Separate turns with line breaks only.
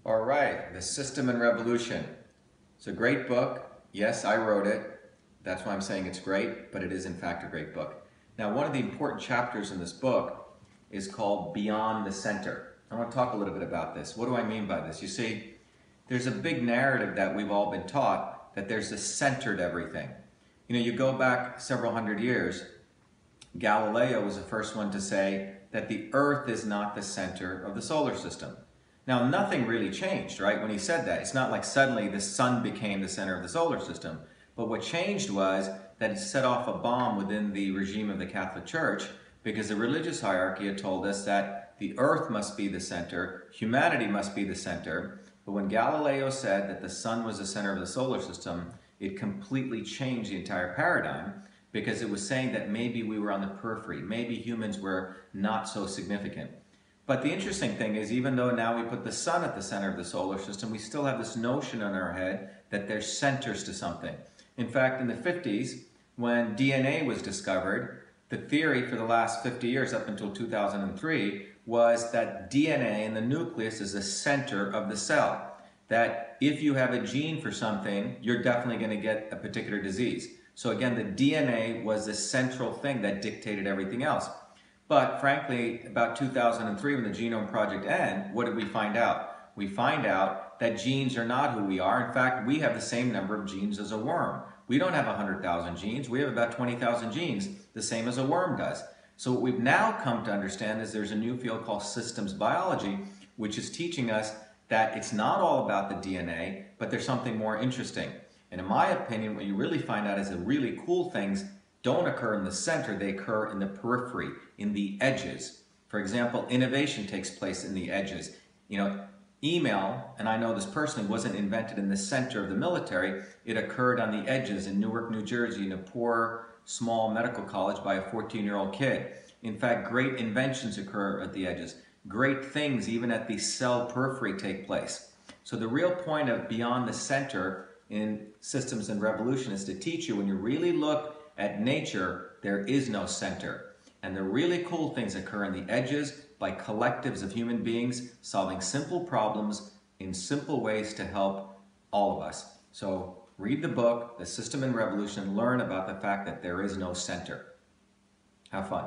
All right, The System and Revolution. It's a great book. Yes, I wrote it. That's why I'm saying it's great, but it is in fact a great book. Now, one of the important chapters in this book is called Beyond the Center. I want to talk a little bit about this. What do I mean by this? You see, there's a big narrative that we've all been taught that there's a center to everything. You know, you go back several hundred years, Galileo was the first one to say that the Earth is not the center of the solar system. Now, nothing really changed, right, when he said that. It's not like suddenly the sun became the center of the solar system. But what changed was that it set off a bomb within the regime of the Catholic Church because the religious hierarchy had told us that the Earth must be the center, humanity must be the center. But when Galileo said that the sun was the center of the solar system, it completely changed the entire paradigm because it was saying that maybe we were on the periphery, maybe humans were not so significant. But the interesting thing is, even though now we put the sun at the center of the solar system, we still have this notion in our head that there's centers to something. In fact, in the 50s, when DNA was discovered, the theory for the last 50 years, up until 2003, was that DNA in the nucleus is the center of the cell. That if you have a gene for something, you're definitely going to get a particular disease. So again, the DNA was the central thing that dictated everything else. But frankly, about 2003, when the Genome Project ended, what did we find out? We find out that genes are not who we are. In fact, we have the same number of genes as a worm. We don't have 100,000 genes. We have about 20,000 genes, the same as a worm does. So what we've now come to understand is there's a new field called systems biology, which is teaching us that it's not all about the DNA, but there's something more interesting. And in my opinion, what you really find out is the really cool things don't occur in the center, they occur in the periphery, in the edges. For example, innovation takes place in the edges. You know, email, and I know this personally, wasn't invented in the center of the military. It occurred on the edges in Newark, New Jersey, in a poor, small medical college by a 14-year-old kid. In fact, great inventions occur at the edges. Great things, even at the cell periphery, take place. So the real point of Beyond the Center in Systems and Revolution is to teach you, when you really look at nature, there is no center. And the really cool things occur in the edges by collectives of human beings solving simple problems in simple ways to help all of us. So read the book, The System and Revolution, learn about the fact that there is no center. Have fun.